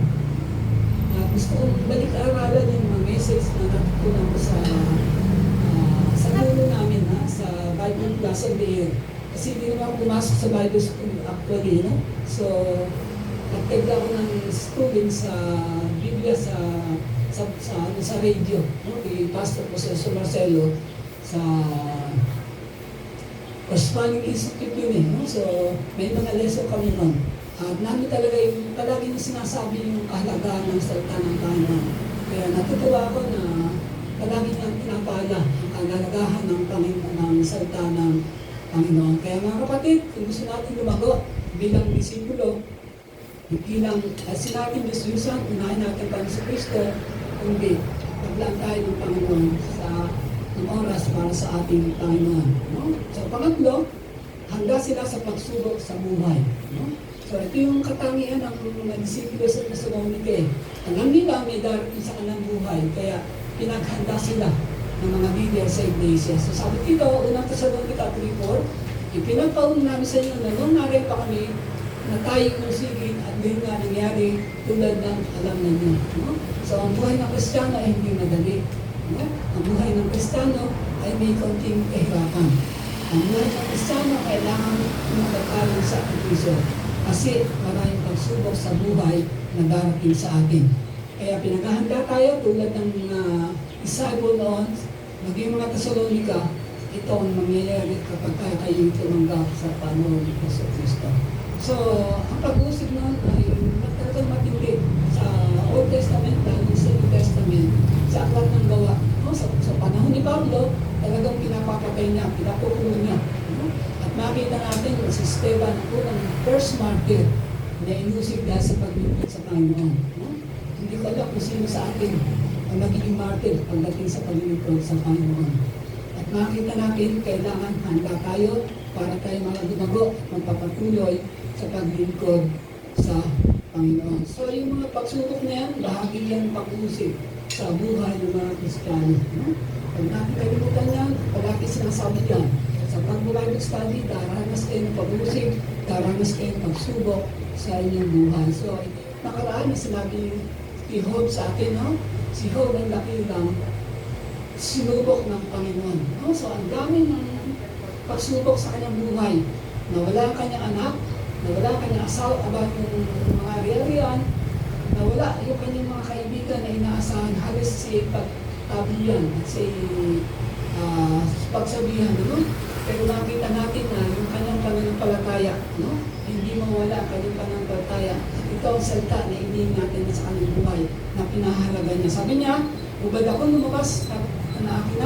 Gusto kong balik-aralan yung mga message na natutunan ko sa gulo namin, sa Bible Class of the Year. Kasi hindi naman ako pumasok sa Bible School actually, no? So, nagtagda ako ng schooling sa Biblia sa radio, no? Kay Pastor Jose Marcelo. sa Corresponding Institute yun eh. No? So, may mga lesson kami nun. At namin talaga yung palagi na sinasabi yung kahalagahan ng salita ng Panginoon. Kaya natutuwa ako na palagi niyang pinapala ang kahalagahan ng Panginoon, ng salita ng Panginoon. Kaya mga kapatid, kung gusto natin lumago bilang disipulo, bilang sinating Diyos-Diyusan, unahin natin pa sa Kristo, kundi paglaan tayo ng Panginoon sa ng oras para sa ating Panginoon. No? So, pangatlo, handa sila sa pagsubok sa buhay. No? So, ito yung katangian ng mga disipulo sa Thessalonica. Alam nila may darating sa kanilang buhay, kaya pinaghanda sila ng mga leader sa iglesia. So, sabi dito, unang Thessalonica 3:4, ipinagpaun namin sa inyo na nung narin pa kami na tayo kusigin at ganyan nga nangyari tulad ng alam ninyo. No? So, ang buhay ng Kristiyano ay hindi madali. No? Ang buhay ng Kristiyano ay may kaunting kahirapan. Ang buhay ng Kristiyano kailangan magpapalong sa Kristo kasi maraming pagsubok sa buhay na darating sa atin. Kaya pinaghahanda tayo tulad ng disciple noon, maging mga Thessalonica, ito ang mangyayari kapag tayo kayo tumanggap sa Panginoon ni Kristo. So, ang pag-uusig noon ay talagang matindi sa Old Testament lalo sa New Testament, sa aklat ng gawa. No? Sa panahon ni Pablo, talagang pinapapatay niya, pinapukulong niya. No? At makita natin si Esteban, ang unang first martyr na inusig dahil sa paglingkod sa Panginoon. No? Hindi ko alam kung sino sa atin ang magiging martyr pagdating sa paglingkod sa Panginoon. At makita natin, kailangan handa tayo para tayo mga dumago at magpapatuloy sa paglingkod sa Panginoon. So yung mga pagsubok na yan, bahagi yan pag-usig sa buhay ng mga Kristiyano. No? Pag natin kalimutan yan, palagi sinasabi yan. Sa pag-Bible study, daranas kayo ng pag-usig, daranas kayo ng pagsubok sa inyong buhay. So nakaraan na sinabi ni Job sa atin, no? Si Job ang laki lang sinubok ng Panginoon. No? So ang dami ng pagsubok sa kanyang buhay. Nawala ang kanyang anak, nawala ang kanyang asawa, abang yung mga ari-arian, nawala yung kanyang mga kaibigan na inaasahan, halos si pagtabihan at si pagsabihan. No? Pero nakita natin na yung kanyang pananampalataya, no? Hindi mawala ang kanyang pananampalataya. At ito ang salita na inihin natin sa kanyang buhay na pinahalaga niya. Sabi niya, ubad ako lumabas na akin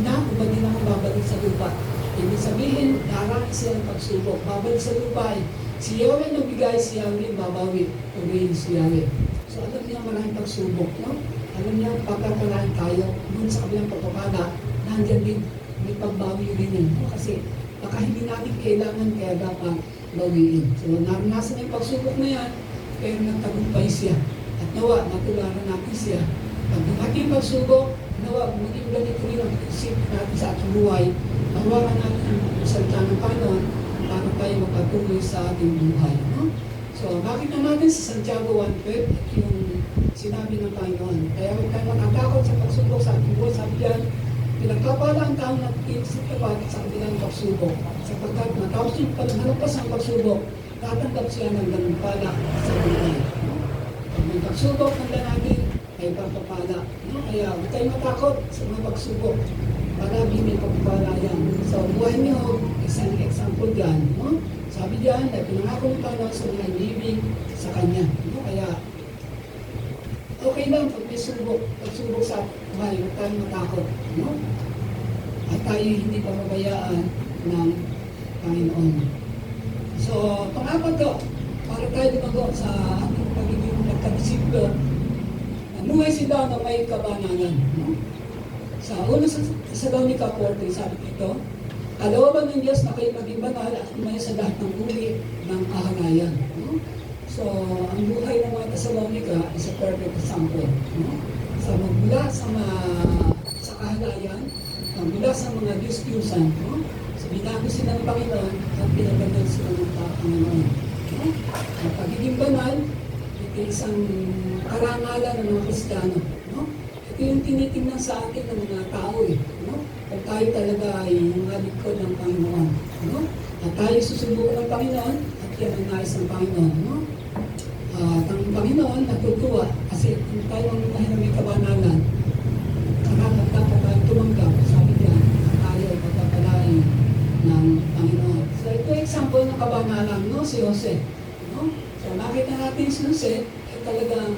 na, ubad din ako babalik sa lupa. Ibig sabihin, darang siya ng pagsubok. Babalik sa lupa ay si Yahweh nagbigay, si Yahweh babawi. Pagawin si Yahweh. So alam niya maraming pagsubok. No? Alam niya pagkakalaan tayo dun sa kabilang pagkakala, nandiyan din may pagbawi din yun. No? Kasi baka hindi natin kailangan kaya dapat bawiin. So naranasan niya yung pagsubok na yan, pero nagtagumpay siya. At nawa, matularan natin siya. Pag ating pagsubok, nawa, maging ganito rin ang isip natin sa ating buhay. Mahawakan natin ang salita ng Panginoon para tayo magpatuloy sa ating buhay. No? So, makita natin sa Santiago 1:12 yung sinabi ng Panginoon. Kaya huwag tayo matatakot sa pagsubok sa ating buhay. Sabi yan, pinagkapala ang taong natin sa tapat sa kanilang pagsubok. Sapagkat matapos yung panaghalampas ang pagsubok, tatanggap siya ng ganunpala sa buhay. No? Pag may pagsubok, handa natin ay pagpapala. No? Kaya huwag tayo matakot sa mga pagsubok. Marami may pagpapala yan. So, buhay niyo, isang example dyan. No? Sabi diyan, na pinangako ng Panginoon sa mga ibig sa Kanya. No? Kaya, okay lang pag may pagsubok sa buhay, huwag tayo matakot. No? At tayo hindi pababayaan ng Panginoon. So, pang-apat ko, para tayo dumago sa ating pagiging nagkadisiplo, namuhay sila na may kabananan. No? Sa una sa Thessalonica 4, sabi dito, kalooban ng Diyos na kayo maging banal at umaya sa lahat ng uri ng kahalayan. No? So, ang buhay ng mga Thessalonica is a perfect example. No? So, magmula sa kahalayan, magmula sa mga Diyos-Diyusan, no? So, binago sila ng Panginoon at pinagandal sila ng Panginoon. No? Ang pagiging banal, ito isang karangalan ng mga Kristiyano. No? Ito yung tinitingnan sa atin ng mga tao. No? Kung tayo talaga ay mga lingkod ng Panginoon. No? At tayo susubukan ng Panginoon at yan ang nais ng Panginoon. No? At ang Panginoon natutuwa kasi kung tayo ang may kabanalan, dapat tayo tumanggap, sabi niya, kabanalan, no? Si Jose. No? So nakita natin si Jose, talagang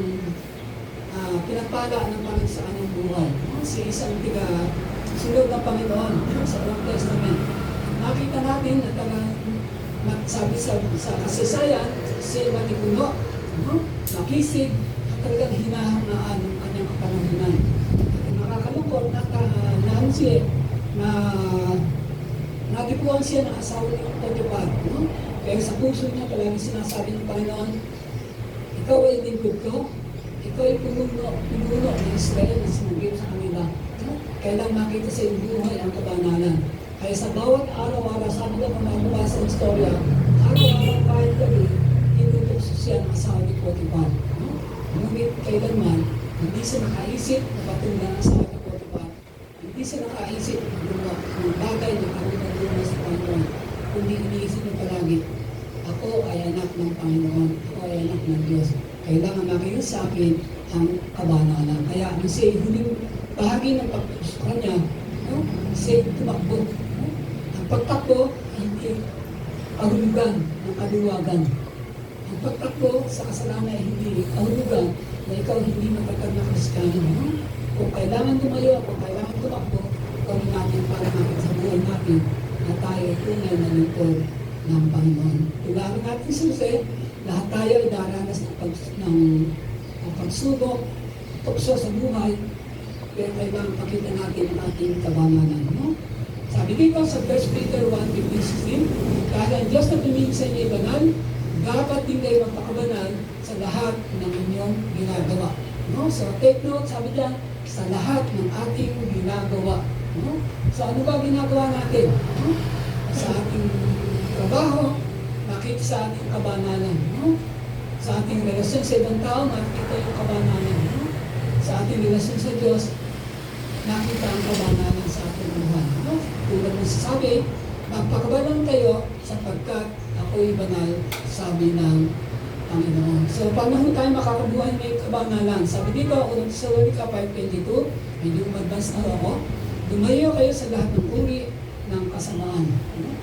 pinagpala ng Panginoon sa kanyang buhay. No? Si isang sunod ng Panginoon, no? Sa Old Testament. Nakita natin na talagang sabi sa kasaysayan, siya matipuno, no? Nakisig, at talagang hinahangaan ng kanyang kapanahunan. At nakakalungkot na siya na natipuan siya ng asawa ni Potiphar. No? Kaya sa puso niya palagi sinasabi ng Panginoon, ikaw ay lingkod ko, ikaw ay pinuno ng Israel na sinagip sa kanila. No? Kailang makita sa iyong buhay ang kabanalan. Kaya sa bawat araw-araw, sabi ko kung makabasa ng istorya, araw-araw kahit gabi, tinutokso siya ng asawa ni Potiphar. No? Ngunit kailanman, hindi siya nakaisip na patunda ng asawa ni Potiphar. Hindi siya nakaisip ng bagay na karunong sa Panginoon. Kundi iniisip niya palagi, ako ay anak ng Panginoon, ako ay anak ng Diyos. Kailangan makita sa akin ang kabanalan. Kaya ang siya huling bahagi ng pagpusukan niya, no? Siya tumakbo. No? Ang pagtakbo, hindi kahulugan ng kaluwagan. Ang pagtakbo sa kasalanan ay hindi kahulugan na ikaw hindi matagad na Kristiyano. No? Kung kailangan tumayo, kung kailangan tumakbo, gawin natin para makita sa buhay natin na tayo ay tunay na lingkod ng Panginoon. Tulad natin si Jose, lahat tayo ay daranas ng pagsubok, tukso sa buhay, pero kailangan pakita natin ang ating kabanalan. No? Sabi dito sa 1 Peter 1:15-16, dahil ang Diyos na tumingin sa inyo banal, dapat din kayo magpakabanal sa lahat ng inyong ginagawa. No? So take note, sabi diyan, sa lahat ng ating ginagawa. No? So ano ba ginagawa natin? No? Sa ating trabaho, nakita sa ating kabanalan. No? Sa ating relasyon sa ibang tao, nakita yung kabanalan. No? Sa ating relasyon sa Diyos, nakita ang kabanalan sa ating buhay. No? Tulad ng sasabi, magpakabalan kayo sapagkat ako'y banal, sabi ng Panginoon. So, paano tayo makakabuhay may kabanalan? Sabi dito, unang Thessalonica 5:22, medyo mag-advance na ako, lumayo kayo sa lahat ng uri ng kasamaan. No?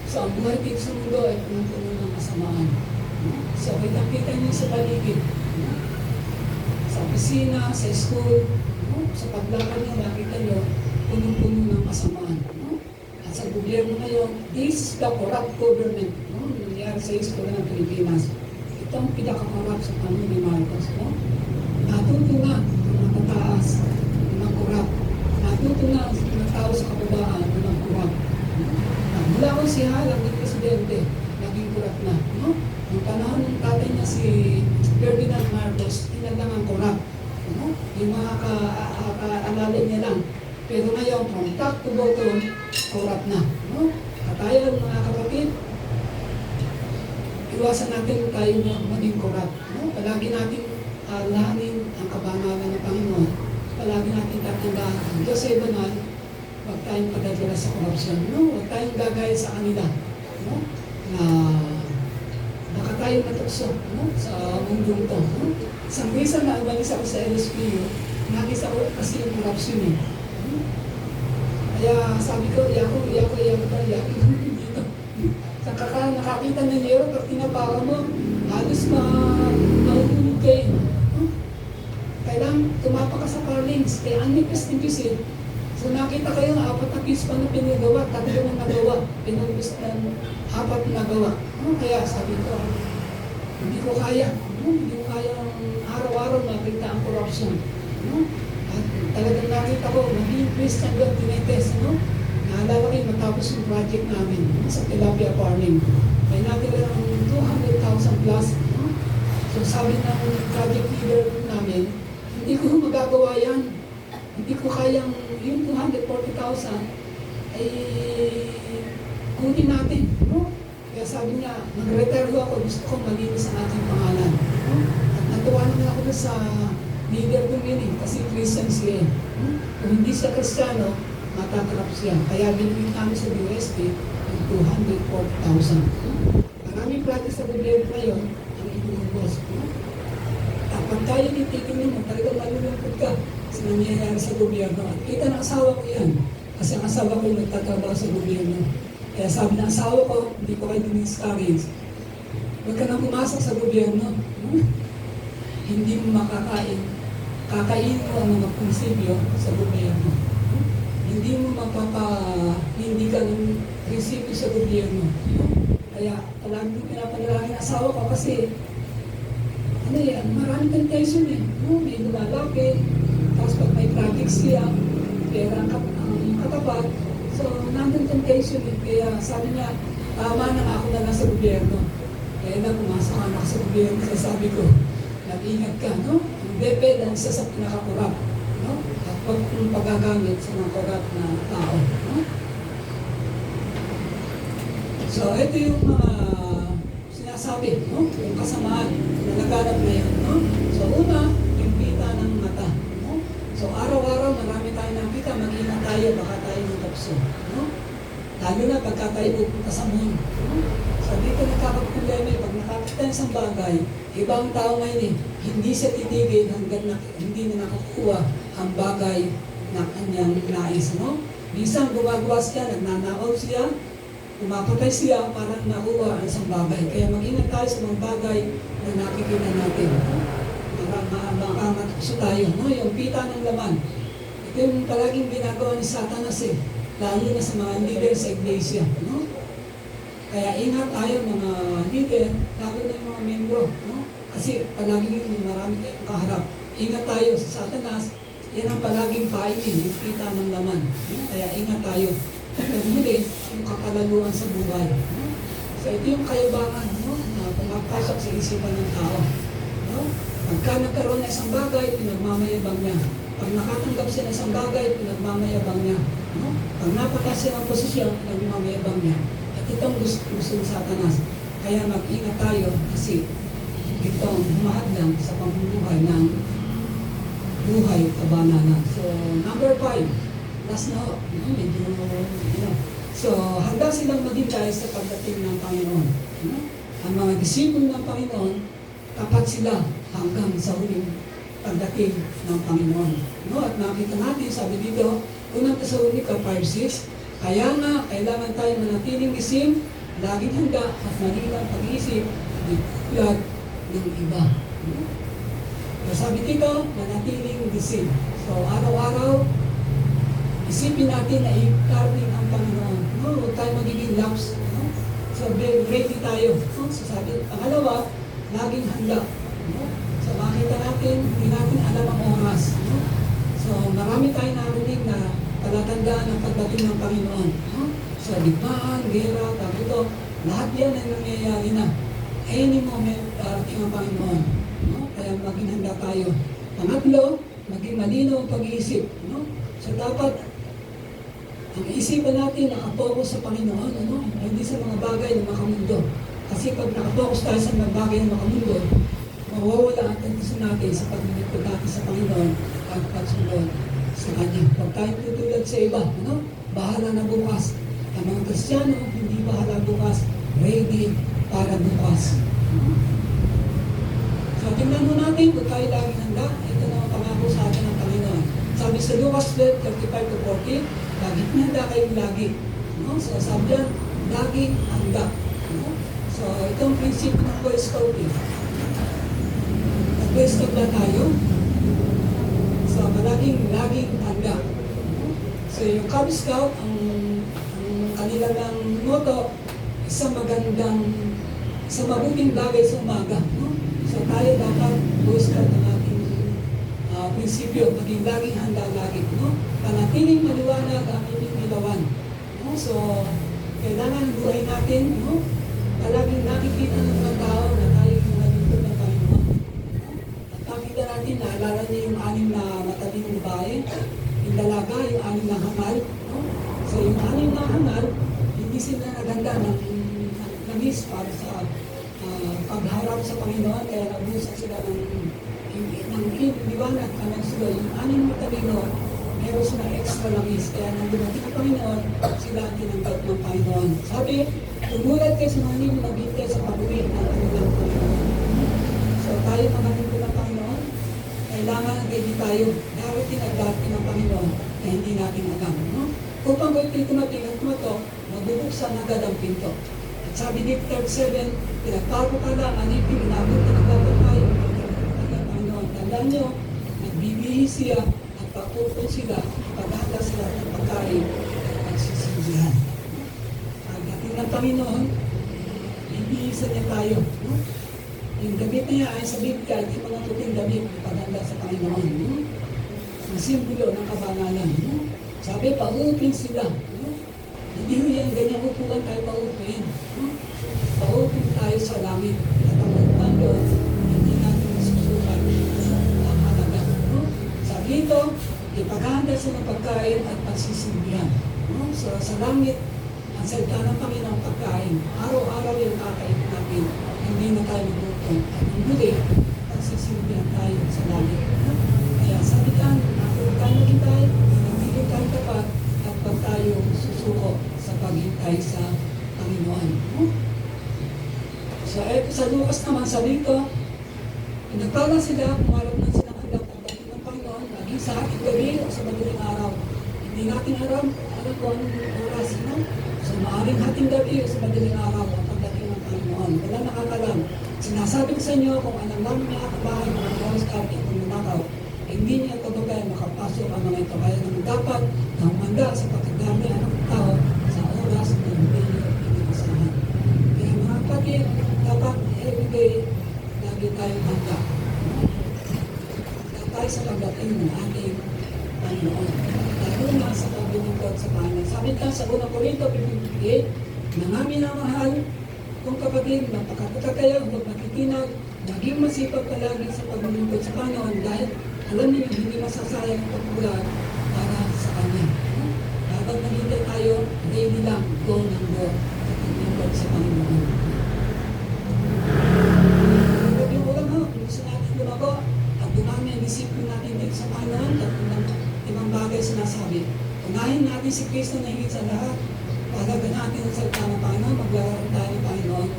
So, ang buhay dito sa mundo ay puno ng kasamaan. No? So, kita niyo sa paligid. No? Sa opisina, sa school, no? Sa paglakad niyo, makita niyo, puno-puno ng kasamaan. No? At sa gobyerno ngayon, this is the corrupt government. No? Nangyari sa iskola ng Pilipinas. Ito ang pinaka-corrupt sa panahon ni Marcos. No? Natuto na ang mga tataas ng corrupt. Natuto na ang mga tao sa kababaan ng corrupt. Mula ko si Halang, ng presidente, naging corrupt na. No? Ang panahon ng tatay niya si Ferdinand Marcos, tinaglang ang corrupt. No? Yung mga kaalala niya lang. Pero ngayon, from top to bottom, corrupt na. No? At tayo, mga kapatid, iwasan natin tayo na maging corrupt. No? Palagi natin alahanin ang kabanalan ng Panginoon. Palagi natin tatandaan ang Diyos ay banal, huwag tayong padadala sa korupsyon. No? Huwag tayong gagaya sa kanila. No? Na baka tayo matukso, no? Sa mundong ito. No? Isang reason na umalis ako sa LSPU, nakisa ko kasi yung korupsyon eh. No? Kaya sabi ko, iyak ko. Nakakita ng nero, pag tinapaka mo, halos mahulog kayo. No? Kailangan tumapa ka sa carlings, kaya ang nipis eh. So nakita kayo nga, 4 na piece pa na pinagawa, 3 na nagawa, pinagpis na 4 na nagawa. No? Kaya sabi ko, hindi ko kaya. No? Hindi ko kaya araw-araw makita ang corruption. No? At talagang nakita ko, maging Christian God tinetest. No? Naalala ko matapos yung project namin sa tilapia farming. May natira ng 200,000 plus. No? So sabi ng project leader namin, hindi ko magagawa yan. Hindi ko kayang yung 240,000 ay kunin natin. No? Kaya sabi niya, mag-retire ako, gusto ko malinis ang ating pangalan. No? At natuwa naman ako sa leader ko yun kasi Christian siya. No? Kung hindi siya Kristiyano, matatrap siya. Kaya binigyan namin sa USD ng 240,000. No? Maraming project sa gobyerno ngayon ang inuubos. No? Kapag tayo titignan mo, talagang malulungkot ka sa nangyayari sa gobyerno. At kita ng asawa ko yan. Kasi ang asawa ko nagtatrabaho sa gobyerno. Kaya sabi ng asawa ko, hindi ko kayo discourage. Huwag ka nang pumasok sa gobyerno. Hindi mo makakain. Kakain mo ang mga prinsipyo sa gobyerno. Hindi mo hindi ka ng prinsipyo sa gobyerno. Kaya palagi pinapanalangin ang asawa ko kasi maraming temptation may lumalapit. Tapos pag may project siya, pera ang katapat. So, nandun temptation Kaya sabi niya, tama na ako na lang sa gobyerno. Kaya na pumasok ka na sa gobyerno. Kaya sabi ko, nag-ingat ka, no? Ang DepEd ang isa sa pinakakurap, no? At paggagamit sa mga kurap na tao, no? So, ito yung mga sinasabi, no? Yung kasamaan na naganap na yun, no? So, una, yung kita ng mata, no? So, araw-araw, marami tayo nakita, mag-ingat tayo, baka tayo matapso, no? Lalo na pagka tayo pupunta sa moon, no? So, dito nakakaproblema, pag nakakita ng isang bagay, ibang tao ngayon hindi siya titigil hanggang hindi na nakakuha ang bagay na kanyang nais, no? Minsan, gumagawa siya, nagnanakaw siya, pumapatay siya para nakuha ang isang bagay. Kaya mag-ingat tayo sa mga bagay na nakikita natin. No? Para makamatokso tayo. No? Yung pita ng laman. Ito yung palaging ginagawa ni Satanas lalo na sa mga leader sa iglesia. No? Kaya ingat tayo mga leader, lalo na yung mga membro. No? Kasi palaging marami tayong kaharap. Ingat tayo sa Satanas, yan ang palaging painin, yung pita ng laman. No? Kaya ingat tayo. At muli, yung kapalaluan sa buhay. No? So ito yung kayabangan, no? Na pumapasok sa isipan ng tao. No? Pagka nagkaroon ng isang bagay, pinagmamayabang niya. Pag nakatanggap siya ng isang bagay, pinagmamayabang niya. No? Pag napatas siya ng posisyon, pinagmamayabang niya. At itong gusto ng Satanas. Kaya mag-ingat tayo kasi itong humahadlang sa pamumuhay ng buhay kabanalan. So, number 5. Last na, medyo, So, handa silang maghintay sa pagdating ng Panginoon. Ang mga disipulo ng Panginoon, tapat sila hanggang sa huling pagdating ng Panginoon. At nakita natin, sabi dito, unang Tesalonica 5:6, kaya nga, kailangan tayo manatiling isim, laging handa at malilang pag-iisip, di tulad ng iba. So, sabi dito, manatiling isim. So, araw-araw, isipin natin na i-carving ang Panginoon. Huwag tayo magiging laps. So, ready tayo. So, sabi, pangalawa, laging handa. So, makita natin, hindi natin alam ang oras. So, marami tayong narinig na palatandaan ng pagdating ng Panginoon. So, digmaan, gera, ito, lahat yan ay nangyayari na. Any moment, darating ang Panginoon. Kaya maging handa tayo. Pangatlo, maging malinaw ang pag-iisip. So, dapat ang isipan natin nakapokus sa Panginoon, hindi sa mga bagay na makamundo. Kasi pag nakapokus tayo sa mga bagay na makamundo, mawawala ang atensyon natin sa paglilipod natin sa Panginoon at pagsunod sa Kanya. Huwag tayong tutulad sa iba, bahala na bukas. Ang mga Kristiyano, hindi bahala bukas, ready para bukas. So, tingnan mo natin kung tayo laging handa. Ito na ang pangako sa atin ng Panginoon. Sabi sa Lucas 12:35-40, lagi handa kayong lagi. So, sabi dyan, laging handa. So, itong prinsipyo ng Boy Scouting. Boy Scout na tayo. So, laging handa. So, yung Cub Scout, ang kanilang motto, isang mabuting bagay sa umaga. So, tayo dapat Boy Scout ang ating prinsipyo, maging laging handa lagi. Panatiling maliwanag ang inyong ilawan. So, kailangan ang buhay natin, palaging nakikita ng mga tao na tayo yung nalingkod ng Panginoon. At nakita natin, naalala niyo yung 6 na mataling babae, yung dalaga, yung 6 na hangal. So, yung 6 na hangal, hindi sila naganda ng langis para sa pagharap sa Panginoon, kaya nabusak sila ng liwanag kamang sila. Yung 6 na talino, meron sila extra langis, kaya nang dumating ang Panginoon, sila ang tinanggap ng Panginoon. Sabi, tumulat kayo sa mga nino, naghintay sa pag-uwi ng kanilang Panginoon. So tayo mga nino ng Panginoon, kailangan ready tayo, darating at darating ng Panginoon na hindi natin alam. upang kayo tumating at tumatok, mabubuksan agad ang pinto. At sabi ni 37, pinagpako ka lang, anipin, inabot na nagbabat tayo, Panginoon, tandaan nyo, nagbibihis siya at pakutol sila, paghahanda sila ng pagkain at pagsisilbihan. Pagdating ng Panginoon, ibihisan niya tayo. No? Yung damit niya ay sa Biblia, yung mga puting damit, paghahanda sa Panginoon. No? Ang simbolo ng kabanalan. No? Sabi, paupin sila. No? Hindi mo yan ganyang upuan tayo paupin. No? Paupin tayo sa langit. At ang upuan doon, hindi natin masusukat. Ang halaga. No? Sabi ito, ipaghahanda sa mga pagkain at pagsisilbihan. No? So, sa langit, ang salita ng Panginoon pagkain, araw-araw yung kakain natin, hindi na tayo magutom. At ang huli, pagsisilbihan tayo sa langit. No? Kaya sabi ka, kung tayo maghintay, nandito tayo tapat at pag tayo susuko sa paghintay sa Panginoon. No? So, sa Lucas naman, sabi ko, pinagpala sila, pumarap na silang handa pagdating ng Panginoon, lagi sa ating gabi o sa madaling araw. Hindi natin alam kung anong oras, no? So, maaaring hating gabi o sa madaling araw ang pagdating ng Panginoon. Wala nakakalam. Sinasabi ko sa inyo kung anong namin niya kabahay ng oras kami at manakaw, hindi niya kabagay makapasok ang mga ito. Kaya naman dapat na humanda sa pagkagami ang tao sa oras na hindi niyo inasahan. Kaya mga kapatid, dapat everyday lagi tayong handa. Handa tayo sa pagdating ng ating Panginoon. Lalo na sa paglilingkod sa Panginoon. Sabi ka sa 1 Corinto 15:8, na namin ang mahal, kung kapatid, napakaputa kayo, huwag makikinag, maging masipag palagi sa paglilingkod sa Panginoon dahil alam niyo, hindi masasayang ang pagbulan para sa Kanya. Dapat nagintay tayo, daily lang, go ng go sa paglilingkod sa Panginoon. Huwag yung ulam ho, gusto natin lumago, at dumami ang disiplin natin dito sa Panginoon, at ibang bagay sinasabi. Unahin natin si Kristo na higit sa lahat, palagan natin ang salita ng Panginoon, maglalaro tayo ng Panginoon,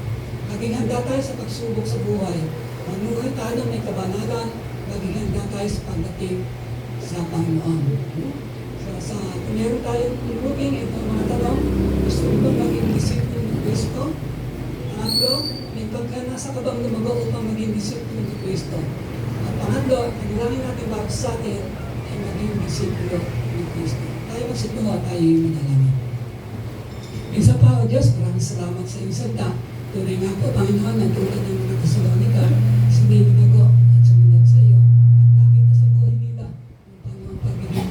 maging handa tayo sa pagsubok sa buhay, manuhay tayo may kabanalan, maging handa tayo sa pagdating sa Panginoon. So, kung meron tayong looking, ito ang mga tanong, gusto mo ba maging disiplin ng Kristo? Pangatlo, may pagka nasa ka bang lumago upang maging disiplin ng Kristo? At pangatlo, kailangan natin bago sa atin ay maging disiplin ng Kristo. Tayo magsituwa, tayo yung manalangin. Isa pa, O Diyos, maraming salamat sa iyong salita. Tunay nga po, Panginoon, ang tulad ng mga Tesalonika, hindi lumago at sumunod sa iyo. At nakita sa buhay nila ang Panginoon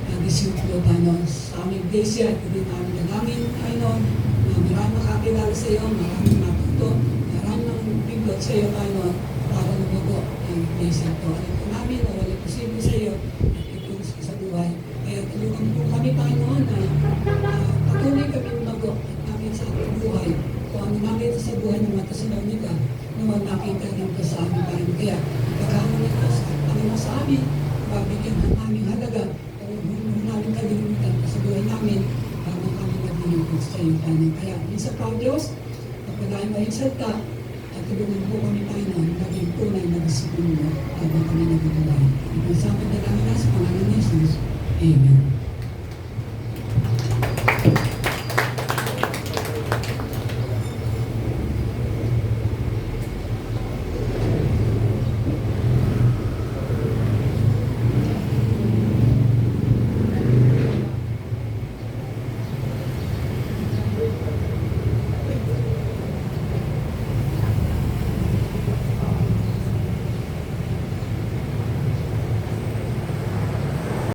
pagiging disiplo, Panginoon. Sa aming iglesia, at hindi namin dalangin, Panginoon, na maraming makakilala sa iyo, maraming matuto, maraming pindot sa iyo, Panginoon, para lumago ang iglesia ito. Alam po namin na wala posible sa iyo at itulos ka sa buhay. Kaya tulungan po kami, Panginoon, na patuloy kami lumago at namin sa ating buhay. Kung ano nakita sa buhay ng mga Tesalonika, naman nakita rin ko sa amin, Panginoon. Kaya pagkano nito sa Panginoon sa amin, mabigyan ng aming halaga, o huwag namin kalilimutan sa buhay namin, habang kami naglilingkod sa iyo, Panginoon. Kaya minsan pa, Diyos, pagpalain mo yung salta, at tulungan po kami, Panginoon, maging tunay na disiplin mo habang kami nagtutulay. Ito sa amin na lang sa pangalan ni Jesus. Amen.